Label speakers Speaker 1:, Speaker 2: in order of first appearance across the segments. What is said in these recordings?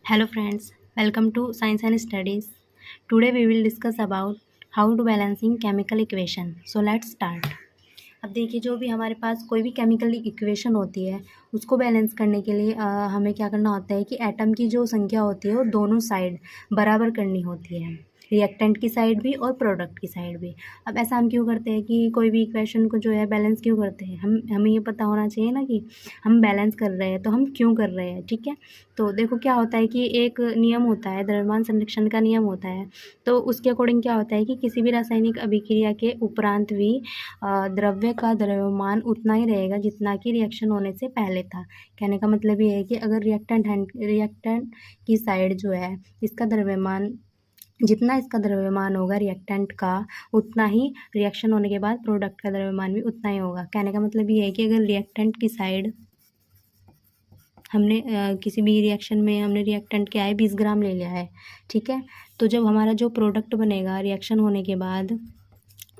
Speaker 1: Hello friends, welcome to Science and Studies. Today we will discuss about how to balancing chemical equation. So let's start. अब देखिए जो भी हमारे पास कोई भी केमिकल इक्वेशन होती है उसको बैलेंस करने के लिए हमें क्या करना होता है कि एटम की जो संख्या होती है वो दोनों साइड बराबर करनी होती है, रिएक्टेंट की साइड भी और प्रोडक्ट की साइड भी। अब ऐसा हम क्यों करते हैं कि कोई भी इक्वेशन को जो है बैलेंस क्यों करते हैं, हमें ये पता होना चाहिए ना कि हम बैलेंस कर रहे हैं तो हम क्यों कर रहे हैं। ठीक है, तो देखो क्या होता है कि एक नियम होता है, द्रव्यमान संरक्षण का नियम होता है। तो उसके अकॉर्डिंग क्या होता है कि किसी भी रासायनिक अभिक्रिया के उपरांत भी द्रव्य का द्रव्यमान उतना ही रहेगा जितना कि रिएक्शन होने से पहले था। कहने का मतलब ये है कि अगर रिएक्टेंट की साइड जो है इसका द्रव्यमान जितना इसका द्रव्यमान होगा रिएक्टेंट का उतना ही रिएक्शन होने के बाद प्रोडक्ट का द्रव्यमान भी उतना ही होगा। कहने का मतलब ये है कि अगर रिएक्टेंट की साइड हमने किसी भी रिएक्शन में हमने रिएक्टेंट क्या है 20 ग्राम ले लिया है, ठीक है, तो जब हमारा जो प्रोडक्ट बनेगा रिएक्शन होने के बाद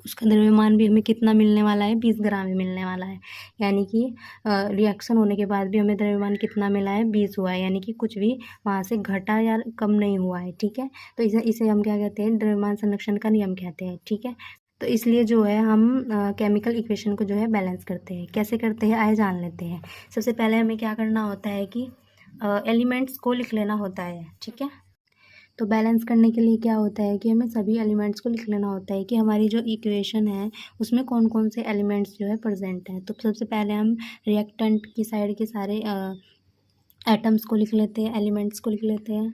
Speaker 1: उसका द्रव्यमान भी हमें कितना मिलने वाला है, 20 ग्राम ही मिलने वाला है। यानी कि रिएक्शन होने के बाद भी हमें द्रव्यमान कितना मिला है, 20 हुआ है, यानी कि कुछ भी वहाँ से घटा या कम नहीं हुआ है। ठीक है, तो इसे इसे हम क्या कहते हैं, द्रव्यमान संरक्षण का नियम कहते हैं। ठीक है, तो इसलिए जो है हम केमिकल इक्वेशन को जो है बैलेंस करते हैं। कैसे करते हैं आइए जान लेते हैं। सबसे पहले हमें क्या करना होता है कि एलिमेंट्स को लिख लेना होता है। ठीक है, तो बैलेंस करने के लिए क्या होता है कि हमें सभी एलिमेंट्स को लिख लेना होता है कि हमारी जो इक्वेशन है उसमें कौन कौन से एलिमेंट्स जो है प्रेजेंट हैं। तो सबसे पहले हम रिएक्टेंट की साइड के सारे एटम्स को लिख लेते हैं, एलिमेंट्स को लिख लेते हैं।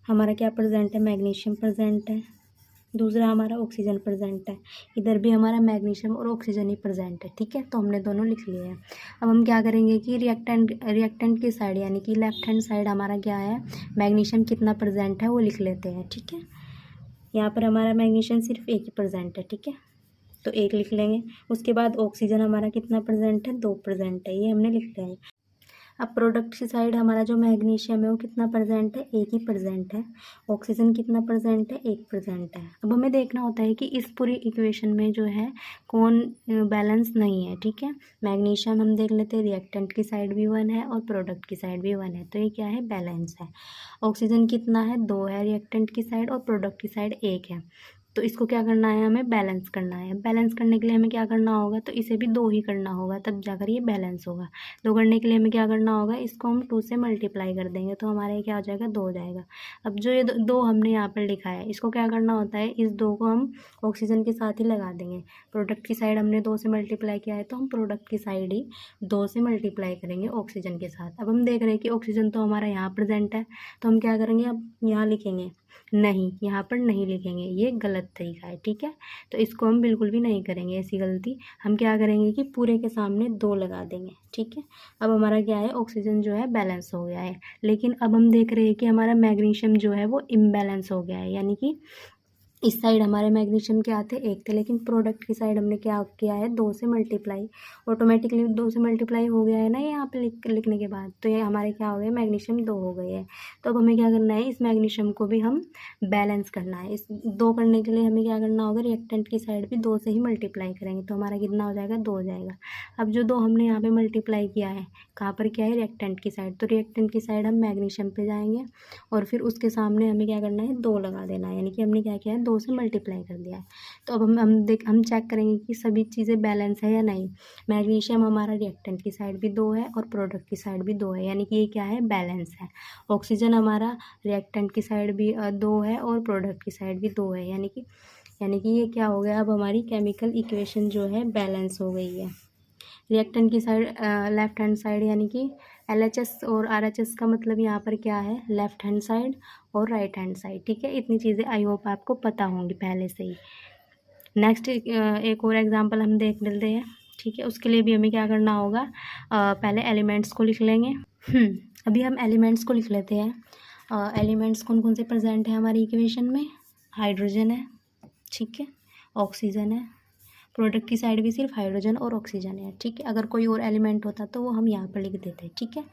Speaker 1: हमारा क्या प्रेजेंट है, मैग्नीशियम प्रेजेंट है। दूसरा हमारा ऑक्सीजन प्रेजेंट है, इधर भी हमारा मैग्नीशियम और ऑक्सीजन ही प्रेजेंट है। ठीक है, तो हमने दोनों लिख लिए हैं। अब हम क्या करेंगे कि रिएक्टेंट की साइड यानी कि लेफ्ट हैंड साइड हमारा क्या है, मैग्नीशियम कितना प्रेजेंट है वो लिख लेते हैं। ठीक है, यहाँ पर हमारा मैग्नीशियम सिर्फ एक ही प्रेजेंट है। ठीक है, तो एक लिख लेंगे। उसके बाद ऑक्सीजन हमारा कितना प्रेजेंट है, 2 प्रेजेंट है, ये हमने लिख लिया है। अब प्रोडक्ट की साइड हमारा जो मैग्नीशियम है वो कितना प्रेजेंट है, एक ही प्रेजेंट है। ऑक्सीजन कितना प्रेजेंट है, एक प्रेजेंट है। अब हमें देखना होता है कि इस पूरी इक्वेशन में जो है कौन बैलेंस नहीं है। ठीक है, मैग्नीशियम हम देख लेते हैं, रिएक्टेंट की साइड भी 1 है और प्रोडक्ट की साइड भी 1 है, तो ये क्या है, बैलेंस है। ऑक्सीजन कितना है, 2 है रिएक्टेंट की साइड और प्रोडक्ट की साइड 1 है। तो इसको क्या करना है, हमें बैलेंस करना है। बैलेंस करने के लिए हमें क्या करना होगा, तो इसे भी 2 ही करना होगा तब जाकर ये बैलेंस होगा। 2 करने के लिए हमें क्या करना होगा, इसको हम 2 से मल्टीप्लाई कर देंगे तो हमारे ये क्या हो जाएगा, 2 हो जाएगा। अब जो ये 2 हमने यहाँ पर लिखा है इसको क्या करना होता है, इस 2 को हम ऑक्सीजन के साथ ही लगा देंगे। प्रोडक्ट की साइड हमने 2 से मल्टीप्लाई किया है तो हम प्रोडक्ट की साइड ही 2 से मल्टीप्लाई करेंगे ऑक्सीजन के साथ। अब हम देख रहे हैं कि ऑक्सीजन तो हमारा यहाँ प्रेजेंट है, तो हम क्या करेंगे, अब यहाँ लिखेंगे नहीं, यहाँ पर नहीं लिखेंगे, ये गलत तरीका है। ठीक है, तो इसको हम बिल्कुल भी नहीं करेंगे ऐसी गलती। हम क्या करेंगे कि पूरे के सामने 2 लगा देंगे। ठीक है, अब हमारा क्या है, ऑक्सीजन जो है बैलेंस हो गया है। लेकिन अब हम देख रहे हैं कि हमारा मैग्नीशियम जो है वो इम्बैलेंस हो गया है, यानी कि इस साइड हमारे मैग्नीशियम के आते 1 थे लेकिन प्रोडक्ट की साइड हमने क्या किया है, 2 से मल्टीप्लाई, ऑटोमेटिकली 2 से मल्टीप्लाई हो गया है ना यहाँ पे लिखने के बाद, तो ये हमारे क्या हो गए, मैग्नीशियम 2 हो गए हैं। तो अब हमें क्या करना है, इस मैग्नीशियम को भी हम बैलेंस करना है। इस 2 करने के लिए हमें क्या करना होगा, रिएक्टेंट की साइड भी 2 से ही मल्टीप्लाई करेंगे तो हमारा कितना हो जाएगा, 2 हो जाएगा। अब जो 2 हमने यहाँ पे मल्टीप्लाई किया है कहाँ पर किया है, रिएक्टेंट की साइड, तो रिएक्टेंट की साइड हम मैग्नीशियम पे जाएंगे और फिर उसके सामने हमें क्या करना है, 2 लगा देना है, यानी कि हमने क्या किया है, 2 से मल्टीप्लाई कर दिया है। तो अब हम चेक करेंगे कि सभी चीज़ें बैलेंस है या नहीं। मैग्नीशियम हमारा रिएक्टेंट की साइड भी 2 है और प्रोडक्ट की साइड भी 2 है, यानी कि ये क्या है, बैलेंस है। ऑक्सीजन हमारा रिएक्टेंट की साइड भी 2 है और प्रोडक्ट की साइड भी 2 है, यानी कि ये क्या हो गया, अब हमारी केमिकल इक्वेशन जो है बैलेंस हो गई है। रिएक्टेंट की साइड लेफ्ट हैंड साइड यानी कि LHS और RHS का मतलब यहाँ पर क्या है, लेफ्ट हैंड साइड और राइट हैंड साइड। ठीक है, इतनी चीज़ें आई होप आपको पता होंगी पहले से ही। नेक्स्ट एक और एग्जांपल हम देख लेते हैं। ठीक है, उसके लिए भी हमें क्या करना होगा, पहले एलिमेंट्स को लिख लेंगे। अभी हम एलिमेंट्स को लिख लेते हैं। एलिमेंट्स कौन कौन से प्रेजेंट है हमारी इक्वेशन में, हाइड्रोजन है, ठीक है, ऑक्सीजन है, प्रोडक्ट की साइड भी सिर्फ हाइड्रोजन और ऑक्सीजन है। ठीक है, अगर कोई और एलिमेंट होता तो वो हम यहाँ पर लिख देते हैं। ठीक है,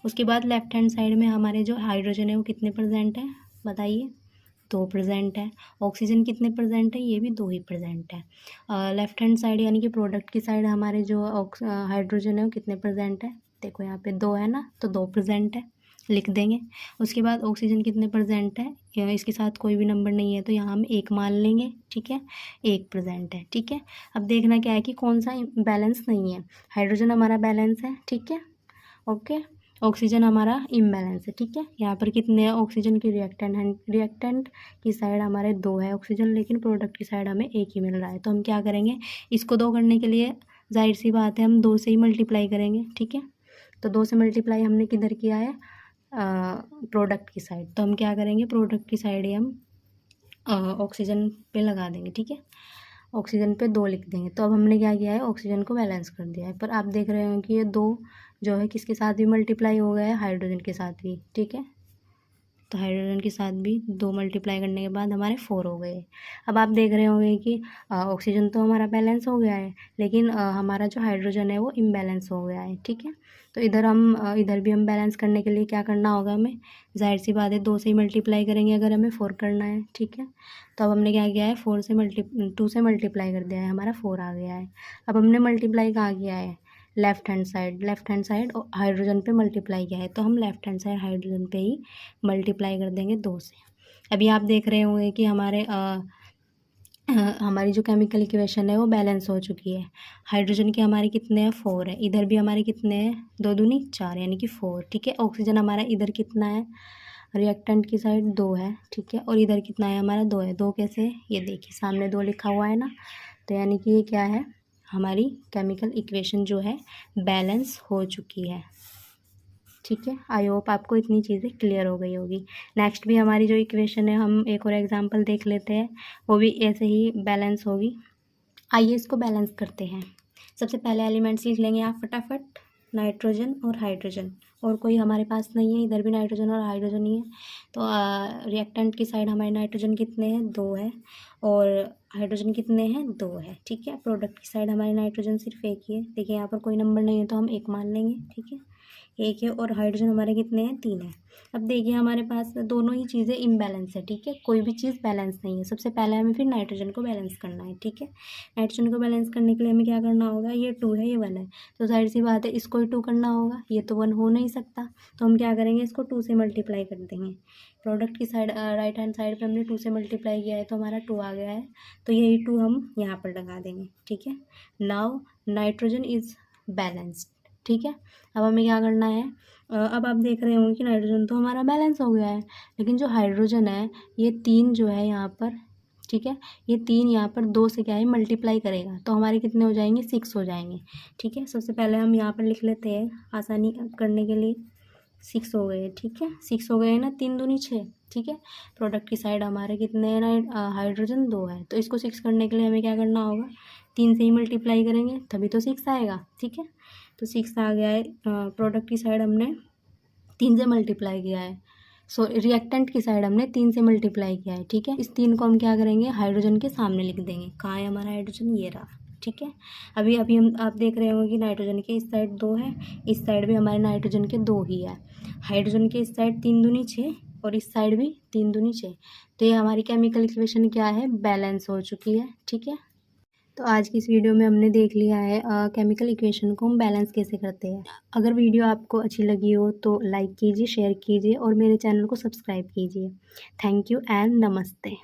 Speaker 1: उसके बाद लेफ्ट हैंड साइड में हमारे जो हाइड्रोजन है वो कितने प्रेजेंट है, बताइए, 2 प्रेजेंट है। ऑक्सीजन कितने प्रेजेंट है, ये भी 2 ही प्रेजेंट है। लेफ्ट हैंड साइड यानी कि प्रोडक्ट की साइड हमारे जो हाइड्रोजन है वो कितने प्रेजेंट है, देखो यहाँ पे 2 है ना, तो 2 प्रेजेंट है। लिख देंगे। उसके बाद ऑक्सीजन कितने प्रेजेंट है, या इसके साथ कोई भी नंबर नहीं है तो यहाँ हम 1 मान लेंगे, ठीक है, 1 प्रेजेंट है, ठीक है। अब देखना क्या है कि कौन सा बैलेंस नहीं है। हाइड्रोजन हमारा बैलेंस है, ठीक है, ओके। ऑक्सीजन हमारा इम्बैलेंस है, ठीक है। यहाँ पर कितने हैं ऑक्सीजन की रिएक्टेंट की साइड हमारे 2 है ऑक्सीजन, लेकिन प्रोडक्ट की साइड हमें 1 ही मिल रहा है। तो हम क्या करेंगे, इसको 2 करने के लिए जाहिर सी बात है हम 2 से ही मल्टीप्लाई करेंगे, ठीक है। तो 2 से मल्टीप्लाई हमने किधर किया है, प्रोडक्ट की साइड। तो हम क्या करेंगे, प्रोडक्ट की साइड ही हम ऑक्सीजन पे लगा देंगे, ठीक है। ऑक्सीजन पे 2 लिख देंगे। तो अब हमने क्या किया है, ऑक्सीजन को बैलेंस कर दिया है। पर आप देख रहे हो कि ये 2 जो है किसके साथ भी मल्टीप्लाई हो गया है, हाइड्रोजन के साथ भी, ठीक है। तो हाइड्रोजन के साथ भी 2 मल्टीप्लाई करने के बाद हमारे 4 हो गए। अब आप देख रहे होंगे कि ऑक्सीजन तो हमारा बैलेंस हो गया है, लेकिन हमारा जो हाइड्रोजन है वो इम्बैलेंस हो गया है, ठीक है। तो इधर भी हम बैलेंस करने के लिए क्या करना होगा हमें, जाहिर सी बात है 2 से ही मल्टीप्लाई करेंगे अगर हमें 4 करना है, ठीक है। तो अब हमने क्या किया है, 2 से मल्टीप्लाई कर दिया है, हमारा 4 आ गया है। अब हमने मल्टीप्लाई कहाँ किया है, लेफ़्ट हैंड साइड और हाइड्रोजन पे मल्टीप्लाई किया है। तो हम लेफ़्ट हैंड साइड हाइड्रोजन पे ही मल्टीप्लाई कर देंगे 2 से। अभी आप देख रहे होंगे कि हमारी जो केमिकल इक्वेशन है वो बैलेंस हो चुकी है। हाइड्रोजन के हमारे कितने हैं, 4 है। इधर भी हमारे कितने हैं, 2 दूनी 4 यानी कि 4, ठीक है। ऑक्सीजन हमारा इधर कितना है, रिएक्टेंट की साइड 2 है, ठीक है। और इधर कितना है हमारा, 2 है। 2 कैसे है, ये देखिए सामने 2 लिखा हुआ है ना। तो यानी कि ये क्या है, हमारी केमिकल इक्वेशन जो है बैलेंस हो चुकी है, ठीक है। आई होप आपको इतनी चीज़ें क्लियर हो गई होगी। नेक्स्ट भी हमारी जो इक्वेशन है, हम एक और एग्जांपल देख लेते हैं, वो भी ऐसे ही बैलेंस होगी। आइए इसको बैलेंस करते हैं। सबसे पहले एलिमेंट्स लिख लेंगे आप फटाफट, नाइट्रोजन और हाइड्रोजन, और कोई हमारे पास नहीं है, इधर भी नाइट्रोजन और हाइड्रोजन ही है। तो रिएक्टेंट की साइड हमारे नाइट्रोजन कितने हैं, 2 है, और हाइड्रोजन कितने हैं, 2 है, ठीक है। प्रोडक्ट की साइड हमारे नाइट्रोजन सिर्फ 1 ही है। देखिए यहाँ पर कोई नंबर नहीं है तो हम 1 मान लेंगे, ठीक है, 1 है। और हाइड्रोजन हमारे कितने हैं, 3 है। अब देखिए हमारे पास दोनों ही चीज़ें इम्बैलेंस है, ठीक है, कोई भी चीज़ बैलेंस नहीं है। सबसे पहले हमें फिर नाइट्रोजन को बैलेंस करना है, ठीक है। नाइट्रोजन को बैलेंस करने के लिए हमें क्या करना होगा, ये 2 है, ये 1 है, तो जाहिर सी बात है इसको ही 2 करना होगा, ये तो 1 हो नहीं सकता। तो हम क्या करेंगे, इसको 2 से मल्टीप्लाई कर देंगे। प्रोडक्ट की साइड राइट हैंड साइड पे हमने 2 से मल्टीप्लाई किया है तो हमारा 2 आ गया है। तो यही 2 हम यहाँ पर लगा देंगे, ठीक है। नाउ नाइट्रोजन इज़ बैलेंस्ड, ठीक है। अब हमें क्या करना है, अब आप देख रहे होंगे कि नाइट्रोजन तो हमारा बैलेंस हो गया है, लेकिन जो हाइड्रोजन है ये 3 जो है यहाँ पर, ठीक है, ये 3 यहाँ पर 2 से क्या है मल्टीप्लाई करेगा, तो हमारे कितने हो जाएंगे, 6 हो जाएंगे, ठीक है। सबसे पहले हम यहाँ पर लिख लेते हैं आसानी करने के लिए, 6 हो गए, ठीक है, 6 हो गए ना, 3 दूनी 6, ठीक है। प्रोडक्ट की साइड हमारे कितने हैं ना, हाइड्रोजन 2 है, तो इसको 6 करने के लिए हमें क्या करना होगा, 3 से ही मल्टीप्लाई करेंगे तभी तो 6 आएगा, ठीक है। तो 6 आ गया है। प्रोडक्ट की साइड हमने 3 से मल्टीप्लाई किया है, सो रिएक्टेंट की साइड हमने 3 से मल्टीप्लाई किया है, ठीक है। इस 3 को हम क्या करेंगे, हाइड्रोजन के सामने लिख देंगे। कहाँ है हमारा हाइड्रोजन, ये रहा, ठीक है। अभी अभी हम आप देख रहे होंगे कि नाइट्रोजन के इस साइड 2 है, इस साइड भी हमारे नाइट्रोजन के 2 ही है। हाइड्रोजन के इस साइड 3 दूनी 6 और इस साइड भी 3 दूनी 6। तो ये हमारी केमिकल इक्वेशन क्या है, बैलेंस हो चुकी है, ठीक है। तो आज की इस वीडियो में हमने देख लिया है केमिकल इक्वेशन को हम बैलेंस कैसे करते हैं। अगर वीडियो आपको अच्छी लगी हो तो लाइक कीजिए, शेयर कीजिए और मेरे चैनल को सब्सक्राइब कीजिए। थैंक यू एंड नमस्ते।